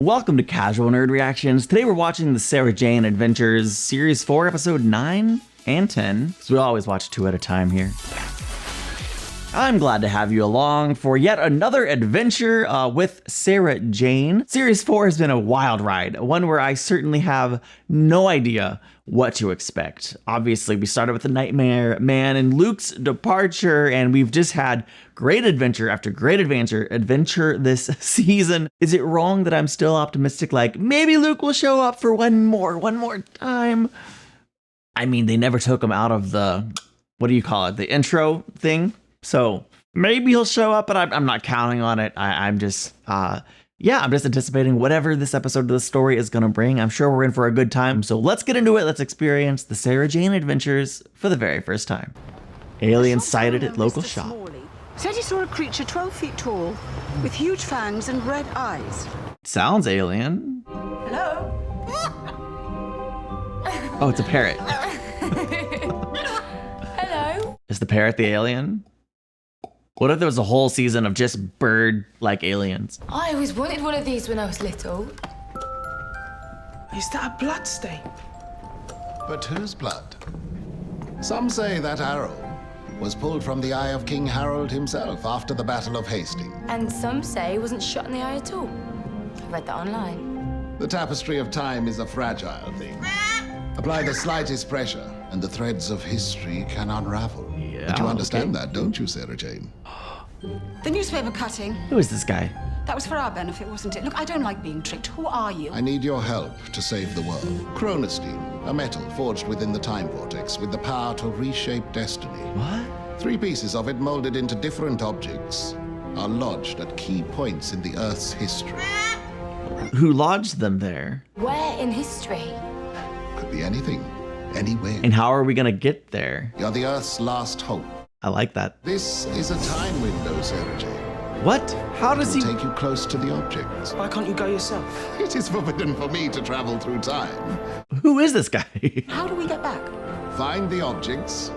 Welcome to Casual Nerd Reactions. Today we're watching the Sarah Jane Adventures Series 4, Episode 9 and 10, because we always watch 2 at a time here. I'm glad to have you along for yet another adventure with Sarah Jane. Series 4 has been a wild ride, one where I certainly have no idea what to expect. Obviously, we started with the Nightmare Man and Luke's departure, and we've just had great adventure after great adventure this season. Is it wrong that I'm still optimistic, like maybe Luke will show up for one more time? I mean, they never took him out of the, what do you call it, the intro thing? So maybe he'll show up, but I'm not counting on it. I'm just anticipating whatever this episode of the story is going to bring. I'm sure we're in for a good time. So let's get into it. Let's experience the Sarah Jane adventures for the very first time. Alien sighted at local shop. Said he saw a creature 12 feet tall with huge fangs and red eyes. Sounds alien. Hello? Oh, it's a parrot. Hello? Is the parrot the alien? What if there was a whole season of just bird-like aliens? I always wanted one of these when I was little. Is that a blood stain? But whose blood? Some say that arrow was pulled from the eye of King Harold himself after the Battle of Hastings. And some say it wasn't shot in the eye at all. I read that online. The tapestry of time is a fragile thing. Apply the slightest pressure, and the threads of history can unravel. Yeah, but you understand that, don't you, Sarah Jane? The newspaper cutting. Who is this guy? That was for our benefit, wasn't it? Look, I don't like being tricked. Who are you? I need your help to save the world. Chronosteel, a metal forged within the time vortex with the power to reshape destiny. What? 3 pieces of it molded into different objects are lodged at key points in the Earth's history. Who lodged them there? Where in history? Could be anything, anywhere. And how are we gonna get there? You're the Earth's last hope. I like that. This is a time window, Sarah Jane. What? How does he? It'll take you close to the objects. Why can't you go yourself? It is forbidden for me to travel through time. Who is this guy? How do we get back? Find the objects,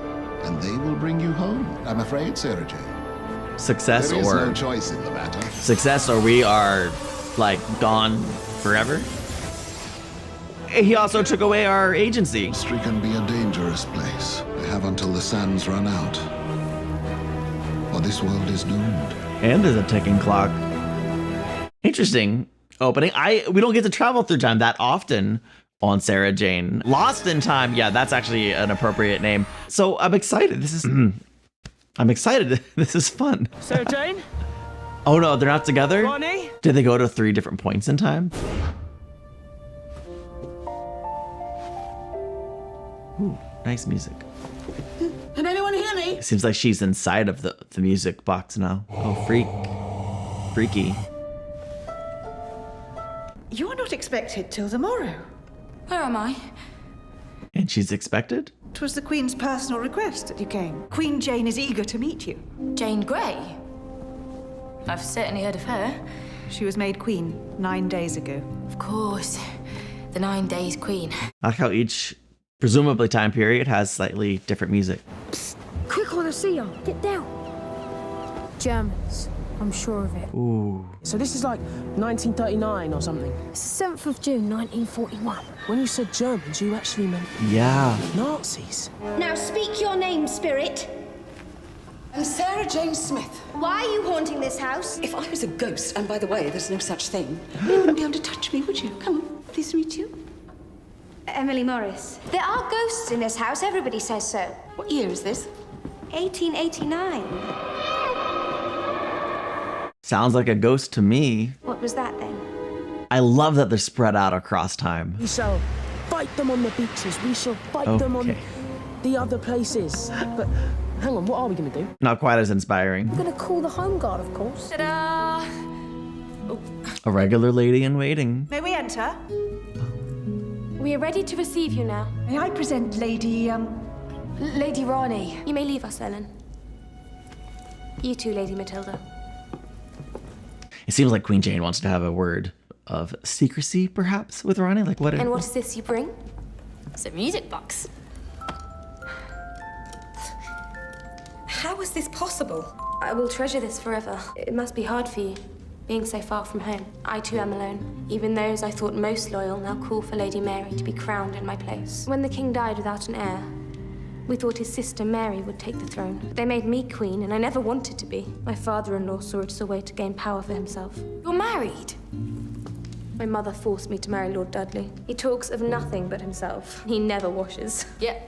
and they will bring you home. I'm afraid, Sarah Jane. Success There is or no choice in the matter. success, or we are like gone forever. He also took away our agency. History can be a dangerous place. They have until the sands run out. Or this world is doomed. And there's a ticking clock. Interesting opening. We don't get to travel through time that often on Sarah Jane. Lost in Time. Yeah, that's actually an appropriate name. So I'm excited. I'm excited. This is fun. Sarah Jane? Oh no, they're not together? Ronnie? Did they go to 3 different points in time? Ooh, nice music. Can anyone hear me? It seems like she's inside of the music box now. Oh, freaky. You're not expected till tomorrow. Where am I? And she's expected? 'Twas the Queen's personal request that you came. Queen Jane is eager to meet you. Jane Grey? I've certainly heard of her. She was made queen 9 days ago. Of course. The 9 Days Queen. I like how each presumably time period has slightly different music. Quick on the seal. Get down. Germans. I'm sure of it. Ooh. So this is like 1939 or something. It's the 7th of June, 1941. When you said Germans, you actually meant Yeah. Nazis. Now speak your name, spirit. I'm Sarah Jane Smith. Why are you haunting this house? If I was a ghost, and by the way, there's no such thing, you wouldn't be able to touch me, would you? Come on, pleased to meet you. Emily Morris. There are ghosts in this house, everybody says so. What year is this? 1889. Sounds like a ghost to me. What was that then? I love that they're spread out across time. We shall fight them on the beaches. We shall fight them on Okay. the other places. But hang on, what are we going to do? Not quite as inspiring. We're gonna call the Home Guard, of course. Ta-da! A regular lady in waiting. May we enter? We are ready to receive you now. May I present Lady, Lady Ronnie. You may leave us, Ellen. You too, Lady Matilda. It seems like Queen Jane wants to have a word of secrecy, perhaps, with Ronnie. Like what? And what is this you bring? It's a music box. How is this possible? I will treasure this forever. It must be hard for you. being so far from home. I too am alone. Even those I thought most loyal now call for Lady Mary to be crowned in my place. When the king died without an heir, we thought his sister Mary would take the throne. But they made me queen, and I never wanted to be. My father-in-law saw it as a way to gain power for himself. You're married? My mother forced me to marry Lord Dudley. He talks of nothing but himself. He never washes. Yeah.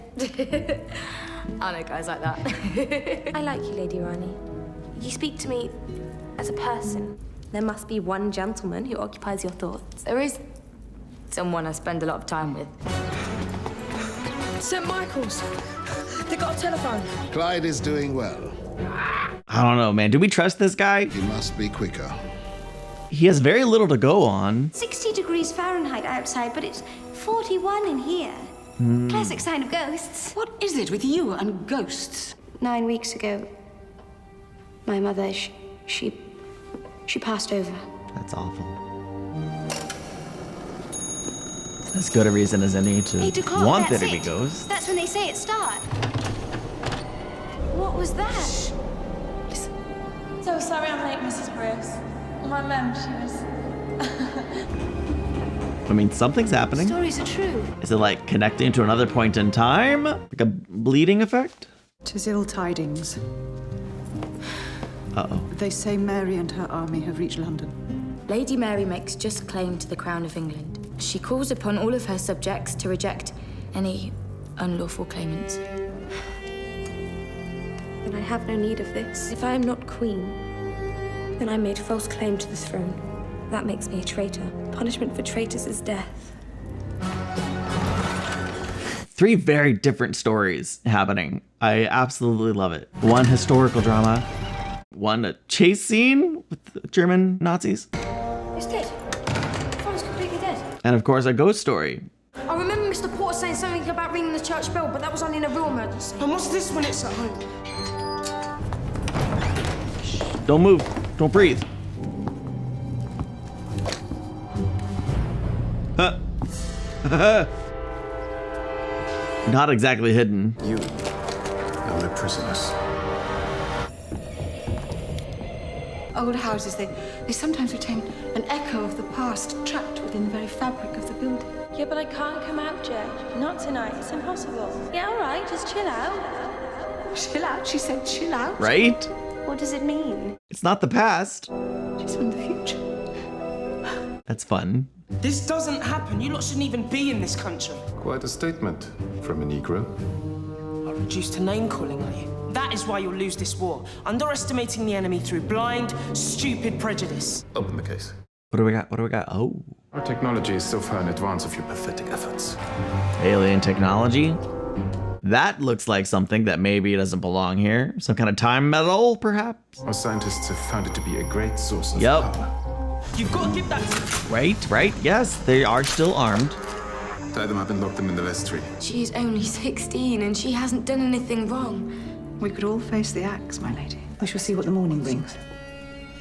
I know guys like that. I like you, Lady Rani. You speak to me as a person. There must be one gentleman who occupies your thoughts. There is someone I spend a lot of time with. St. Michael's. They got a telephone. Clyde is doing well. I don't know, man. Do we trust this guy? He must be quicker. He has very little to go on. 60 degrees Fahrenheit outside, but it's 41 in here. Classic sign of ghosts. What is it with you and ghosts? 9 weeks ago, my mother, she passed over. That's awful. As good a reason as any to 8 o'clock, want there that's to be it. ghosts. That's when they say it starts. What was that? So sorry I'm late, Mrs. Bruce. My mum, she was... I mean, something's happening. Stories are true. Is it like connecting to another point in time? Like a bleeding effect? 'Tis ill tidings. Uh-oh. They say Mary and her army have reached London. Lady Mary makes just claim to the crown of England. She calls upon all of her subjects to reject any unlawful claimants. And I have no need of this. If I am not queen, then I made false claim to the throne. That makes me a traitor. Punishment for traitors is death. 3 very different stories happening. I absolutely love it. One historical drama, one a chase scene with the German Nazis, He's dead. Father's completely dead. and of course a ghost story. I remember Mr. Porter saying something about ringing the church bell, but that was only in a real emergency. And what's this when it's at home? Don't move. Don't breathe. Not exactly hidden. You are the prisoners. Old houses, they sometimes retain an echo of the past trapped within the very fabric of the building. Yeah, but I can't come out, Jay. Not tonight. It's impossible. Yeah, all right. Just chill out. Chill out, she said, chill out. Right? What does it mean? It's not the past. She's from the future. That's fun. This doesn't happen. You lot shouldn't even be in this country. Quite a statement from a Negro. Are reduced to name-calling, are you? That is why you'll lose this war. Underestimating the enemy through blind, stupid prejudice. Open the case. What do we got? What do we got? Oh, Our technology is so far in advance of your pathetic efforts. alien technology. That looks like something that maybe doesn't belong here. Some kind of time metal, perhaps? Our scientists have found it to be a great source of Yep. power. You've got to give that to... Right. Yes, they are still armed. Tie them up and lock them in the vestry. She's only 16 and she hasn't done anything wrong. We could all face the axe, my lady. We shall see what the morning brings.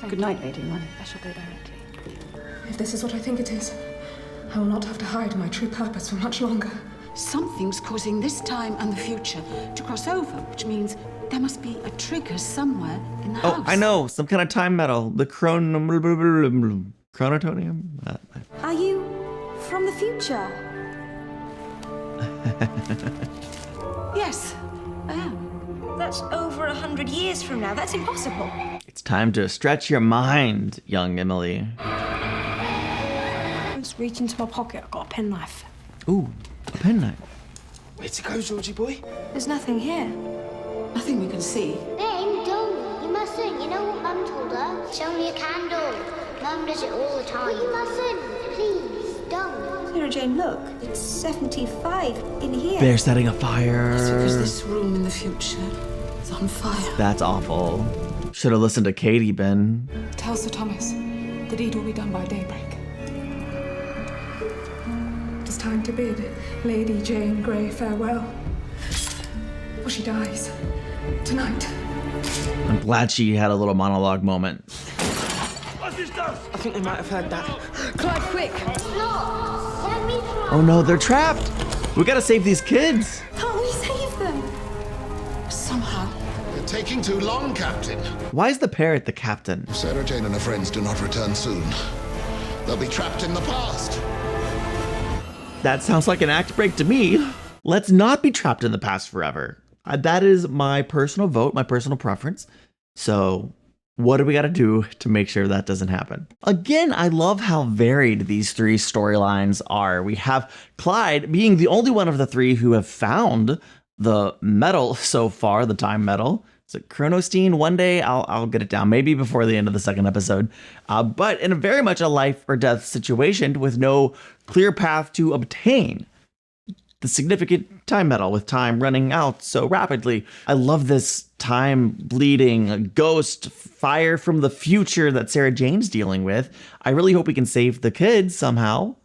Good night, Lady Rani. I shall go directly. If this is what I think it is, I will not have to hide my true purpose for much longer. Something's causing this time and the future to cross over, which means there must be a trigger somewhere in the house. Oh, I know. Some kind of time metal. The chronotonium. Are you from the future? Yes, I am. That's over 100 years from now. That's impossible. It's time to stretch your mind, young Emily. Let's reach into my pocket. I've got a penknife. Ooh, a penknife. Way to go, Georgie boy. There's nothing here. Nothing we can see. Ben, don't. You mustn't. You know what Mum told her? It's only a candle. Mum does it all the time. Well, you mustn't. Please, don't. Sarah Jane, look. It's 75 in here. They're setting a It's fire. because this room in the future is on fire. That's awful. Should have listened to Katie, Ben. Tell Sir Thomas the deed will be done by daybreak. It is time to bid Lady Jane Grey farewell. For she dies tonight. I'm glad she had a little monologue moment. I think they might have heard that. Clyde, quick! Look, let me try. Oh no, they're trapped. We gotta save these kids. Can't we save them? Somehow. Take taking too long, Captain. Why is the parrot the captain? If Sarah Jane and her friends do not return soon, they'll be trapped in the past. That sounds like an act break to me. Let's not be trapped in the past forever. That is my personal vote, my personal preference. So what do we got to do to make sure that doesn't happen? Again, I love how varied these three storylines are. We have Clyde being the only one of the three who have found the medal so far, the time medal. Is it chronostein? One day I'll get it down, maybe before the end of the second episode. But in a very much a life or death situation with no clear path to obtain the significant time medal, with time running out so rapidly. I love this time bleeding ghost fire from the future that Sarah Jane's dealing with. I really hope we can save the kids somehow.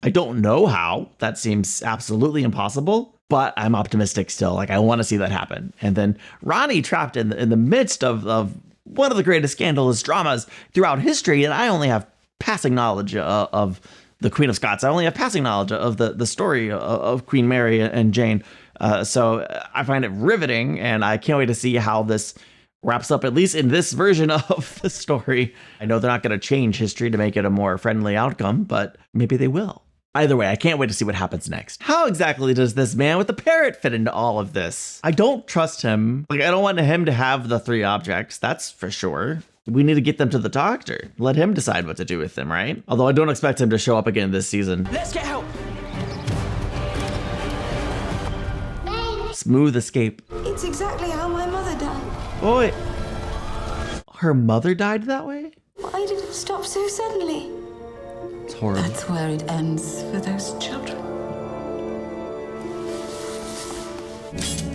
I don't know how. That seems absolutely impossible, but I'm optimistic still. Like, I want to see that happen. And then Ronnie trapped in the midst of one of the greatest scandalous dramas throughout history, and I only have passing knowledge of the Queen of Scots. I only have passing knowledge of the story of Queen Mary and Jane. So I find it riveting, and I can't wait to see how this wraps up, at least in this version of the story. I know they're not going to change history to make it a more friendly outcome, but maybe they will. Either way, I can't wait to see what happens next. How exactly does this man with the parrot fit into all of this? I don't trust him. Like, I don't want him to have the three objects, that's for sure. We need to get them to the doctor. Let him decide what to do with them, right? Although I don't expect him to show up again this season. Let's get help. Smooth escape. It's exactly how my mother died. Boy, her mother died that way? Why did it stop so suddenly? It's horrible. That's where it ends for those children.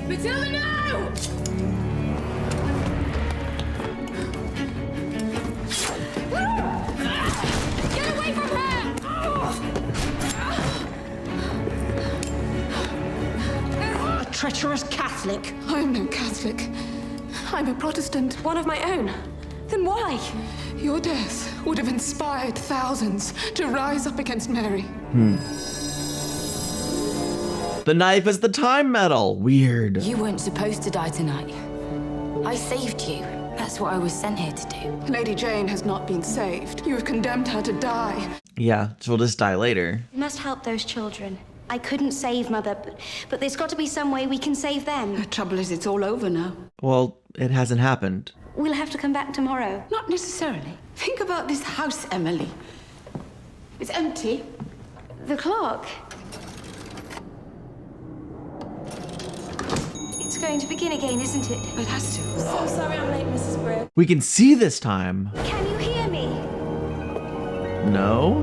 Matilda, no! Get away from her! A treacherous Catholic. I'm no Catholic. I'm a Protestant. One of my own. Then why? Your death would have inspired thousands to rise up against Mary. The knife is the time medal. Weird. You weren't supposed to die tonight. I saved you. That's what I was sent here to do. Lady Jane has not been saved. You have condemned her to die. Yeah, she'll just die later. We must help those children. I couldn't save Mother, but there's got to be some way we can save them. The trouble is, it's all over now. Well, it hasn't happened. We'll have to come back tomorrow. Not necessarily. Think about this house, Emily. It's empty. The clock. It's going to begin again, isn't it? It has to. So sorry I'm late, Mrs. Brew. We can see this time. Can you hear me? No?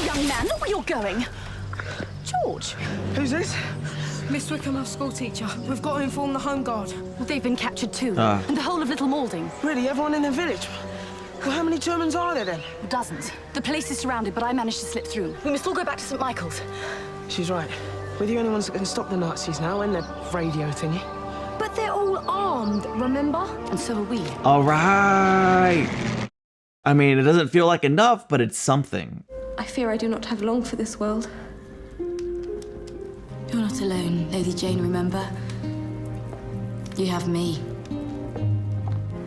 Young man, look where you're going. George. Who's this? Miss Wickham, our school teacher. We've got to inform the Home Guard. Well, they've been captured too. Ah. And the whole of Little Malding. Really, everyone in the village? Well, how many Germans are there then? Dozens. The place is surrounded, but I managed to slip through. We must all go back to St. Michael's. She's right. We're the only ones that can stop the Nazis now and their radio thingy. But they're all armed, remember? And so are we. All right. I mean, it doesn't feel like enough, but it's something. I fear I do not have long for this world. You're not alone, Lady Jane, remember? You have me.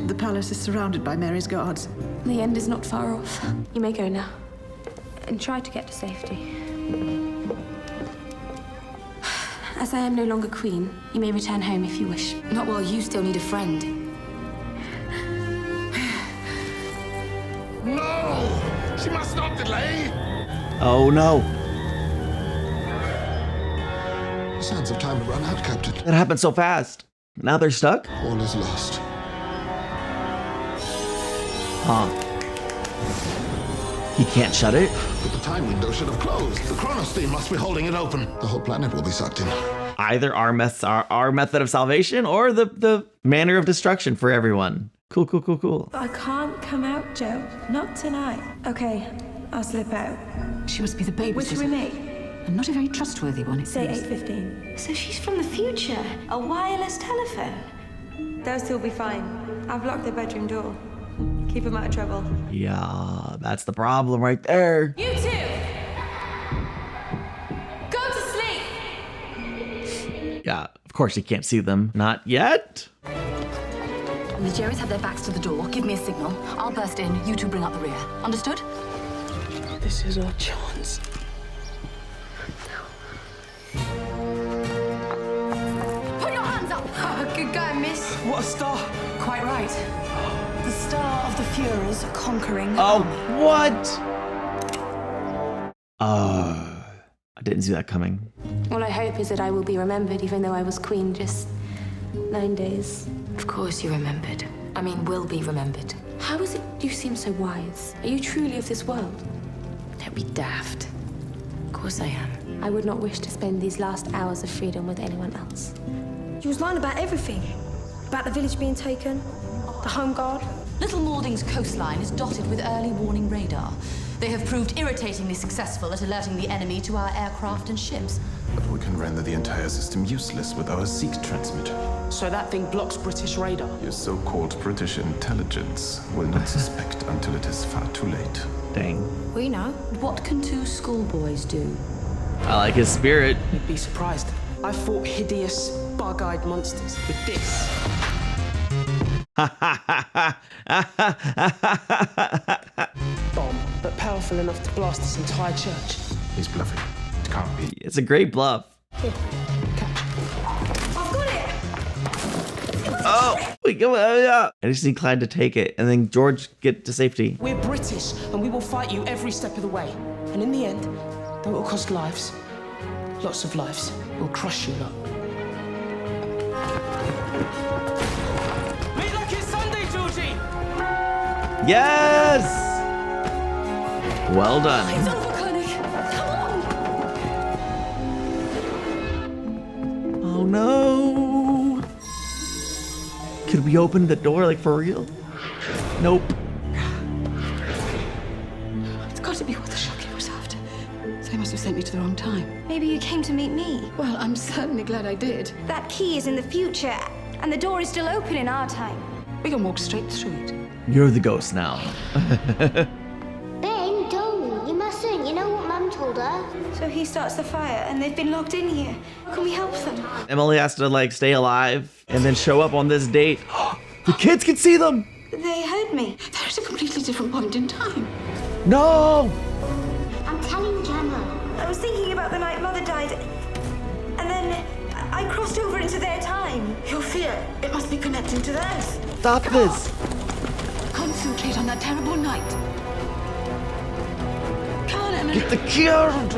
The palace is surrounded by Mary's guards. The end is not far off. You may go now. And try to get to safety. As I am no longer queen, you may return home if you wish. Not while you still need a friend. No! She must not delay! Oh no. Sands of time have run out, Captain. That happened so fast. Now they're stuck? All is lost. Huh. He can't shut it? But the time window should have closed. The chronostein must be holding it open. The whole planet will be sucked in. Either our method of salvation or the manner of destruction for everyone. Cool, cool, cool, cool. I can't come out, Joe. Not tonight. Okay, I'll slip out. She must be the babysitter. Which we make? And not a very trustworthy one, it Say seems. 8:15. So she's from the future. A wireless telephone. They'll still be fine. I've locked their bedroom door. Keep them out of trouble. Yeah, that's the problem right there. You two! Go to sleep! Yeah, of course, you can't see them. Not yet. When the Jerrys have their backs to the door, give me a signal. I'll burst in, you two bring up the rear. Understood? This is our chance. Put your hands up! Good guy, miss. What a star! Quite right. The star of the Fuhrer's conquering Oh, army. what? I didn't see that coming. All I hope is that I will be remembered, even though I was queen just 9 days. Of course you remembered. I mean, will be remembered. How is it you seem so wise? Are you truly of this world? Don't be daft. Of course I am. I would not wish to spend these last hours of freedom with anyone else. You was lying about everything. About the village being taken, the home guard. Little Malding's coastline is dotted with early warning radar. They have proved irritatingly successful at alerting the enemy to our aircraft and ships. But we can render the entire system useless with our Seek transmitter. So that thing blocks British radar. Your so-called British intelligence will not suspect until it is far too late. Dang. We know. What can two schoolboys do? I like his spirit. You'd be surprised. I fought hideous, bug-eyed monsters with this. Bomb, but powerful enough to blast this entire church. He's bluffing. It can't be. It's a great bluff. I've got it! Oh, wait, go on. I just need Clyde to take it, and then George get to safety. We're British, and we will fight you every step of the way. And in the end, though it will cost lives, lots of lives, we'll crush you lot. Meet like it's Sunday, Georgie! Yes! Well done. It's over, Koenig! Come on! Oh no! Could we open the door, like, for real? Nope. It's got to be what the shock it was after. So they must have sent me to the wrong time. Maybe you came to meet me. Well, I'm certainly glad I did. That key is in the future, and the door is still open in our time. We can walk straight through it. You're the ghost now. Ben, don't. You mustn't. You know what Mum told her? So he starts the fire, and they've been locked in here. How can we help them? Emily has to, like, stay alive and then show up on this date. The kids can see them! They heard me. They're at a completely different point in time. No! I'm telling Gemma. I was thinking about the night Mother died, and then I crossed over into their time. Your fear, it must be connecting to theirs. Stop this! Concentrate on that terrible night. Come on, Emily. Get the key out!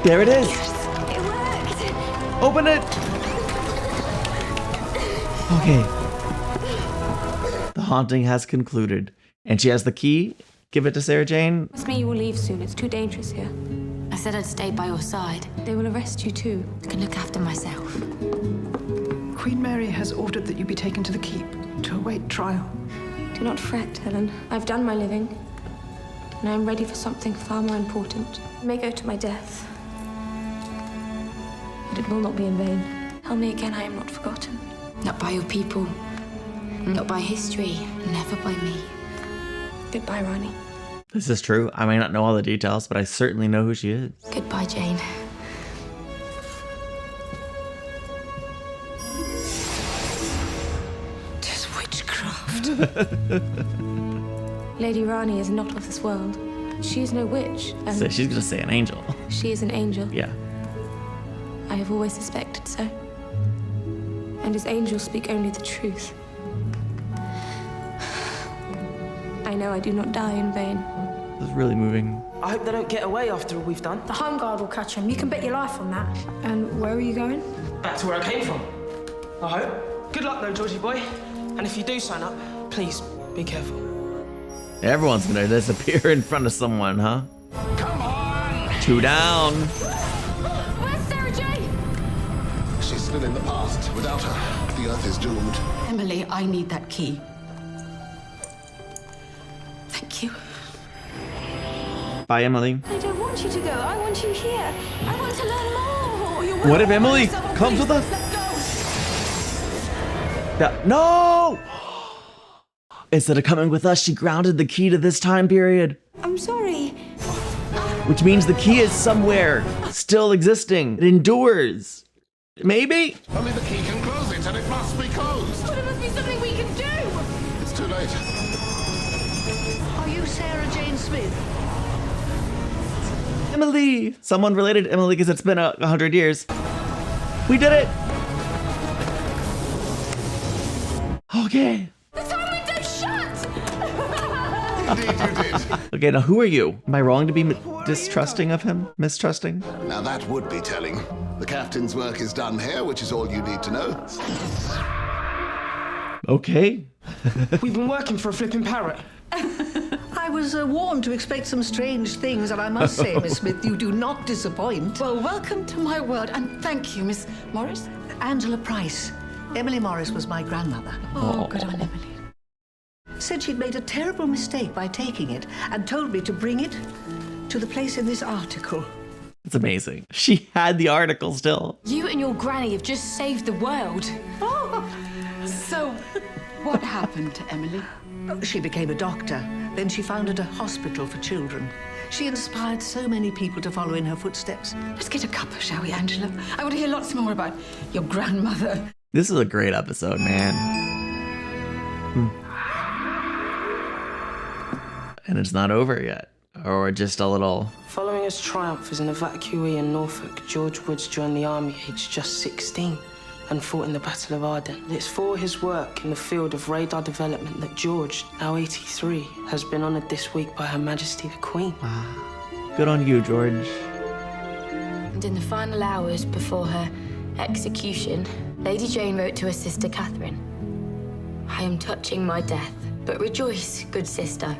There it is! It worked! Open it! Okay. The haunting has concluded. And she has the key. Give it to Sarah Jane. Promise me you will leave soon. It's too dangerous here. I said I'd stay by your side. They will arrest you too. I can look after myself. Queen Mary has ordered that you be taken to the keep to await trial. Do not fret, Helen. I've done my living. And I am ready for something far more important. I may go to my death. But it will not be in vain. Tell me again I am not forgotten. Not by your people. Not by history. Never by me. Goodbye, Ronnie. This is true. I may not know all the details, but I certainly know who she is. Goodbye, Jane. Tis witchcraft. Lady Rani is not of this world. She is no witch. And So she's gonna say an angel. she is an angel. Yeah. I have always suspected so. And as angels speak only the truth. I know I do not die in vain. This is really moving. I hope they don't get away after all we've done. The home guard will catch him. You can bet your life on that. And where are you going? Back to where I came from. I hope. Good luck, though, Georgie boy. And if you do sign up, please be careful. Everyone's gonna disappear in front of someone, huh? Come on! 2 down. Where's Sarah Jane? She's still in the past. Without her, the Earth is doomed. Emily, I need that key. Thank you. Bye, Emily. I don't want you to go. I want you here. I want to learn more. You What if Emily comes with us? No! Instead of coming with us, she grounded the key to this time period. I'm sorry. Which means the key is somewhere, still existing. It endures. Maybe? Only the key can close it, and it must be closed. But it must be something we can do! It's too late. Are you Sarah Jane Smith? Emily! Someone related to Emily because it's been 100 years. We did it! Okay. The time window's shut! Indeed you did. Okay, now who are you? Am I wrong to be distrusting of him? Mistrusting? Now that would be telling. The captain's work is done here, which is all you need to know. Okay. We've been working for a flipping parrot. I was warned to expect some strange things, and I must say, Miss Smith, you do not disappoint. Well, welcome to my world, and thank you, Miss Morris. Angela Price. Emily Morris was my grandmother. Oh, good on Emily. Said she'd made a terrible mistake by taking it, and told me to bring it to the place in this article. It's amazing. She had the article still. You and your granny have just saved the world. So, what happened to Emily? She became a doctor. Then she founded a hospital for children. She inspired so many people to follow in her footsteps. Let's get a cuppa, shall we, Angela? I want to hear lots more about your grandmother. This is a great episode, man. And it's not over yet. Or just a little... Following his triumph as an evacuee in Norfolk, George Woods joined the army aged just 16 and fought in the Battle of Ardennes. It's for his work in the field of radar development that George, now 83, has been honoured this week by Her Majesty the Queen. Wow. Good on you, George. And in the final hours before her execution, Lady Jane wrote to her sister Catherine, "I am touching my death, but rejoice, good sister.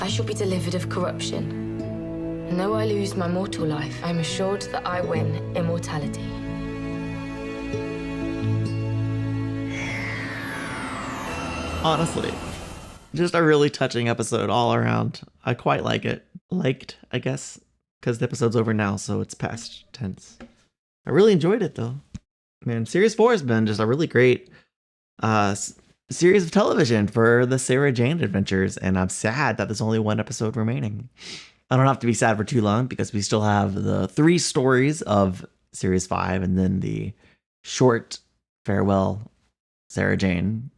I shall be delivered of corruption. And though I lose my mortal life, I am assured that I win immortality." Honestly, just a really touching episode all around. I quite like it. Liked, I guess, because the episode's over now, so it's past tense. I really enjoyed it, though. Man, Series 4 has been just a really great series of television for the Sarah Jane adventures, and I'm sad that there's only one episode remaining. I don't have to be sad for too long because we still have the 3 stories of Series 5 and then the short farewell Sarah Jane.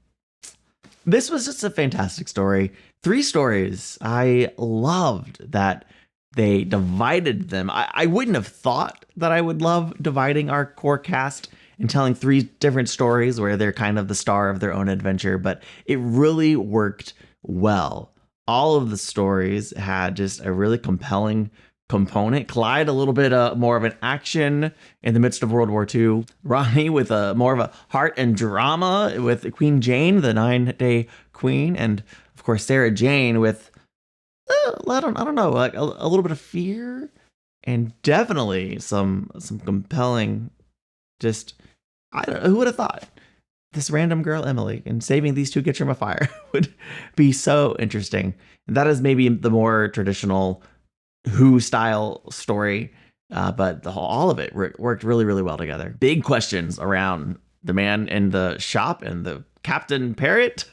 This was just a fantastic story. 3 stories. I loved that they divided them. I wouldn't have thought that I would love dividing our core cast and telling 3 different stories where they're kind of the star of their own adventure, but it really worked well. All of the stories had just a really compelling component. Clyde, a little bit more of an action in the midst of World War II. Ronnie with more of a heart and drama with Queen Jane, the 9-day queen. And of course, Sarah Jane with, I don't know, like a little bit of fear and definitely some compelling, just, I don't know, who would have thought this random girl, Emily, and saving these 2 kids from a fire would be so interesting. And that is maybe the more traditional Who style story, but all of it worked really, really well together. Big questions around the man in the shop and the Captain Parrot.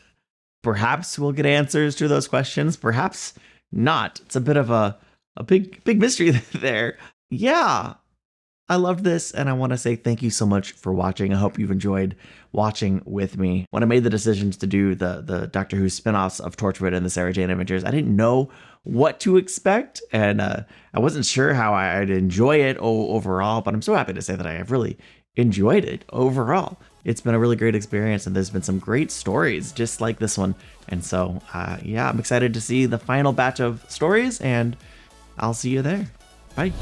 Perhaps we'll get answers to those questions, perhaps not. It's a bit of a big mystery there. Yeah, I loved this, and I want to say thank you so much for watching. I hope you've enjoyed watching with me. When I made the decisions to do the Doctor Who spinoffs of Torchwood and the Sarah Jane Adventures, I didn't know what to expect, and I wasn't sure how I'd enjoy it overall, but I'm so happy to say that I have really enjoyed it overall. It's been a really great experience, and there's been some great stories just like this one. And so, yeah, I'm excited to see the final batch of stories, and I'll see you there. Bye.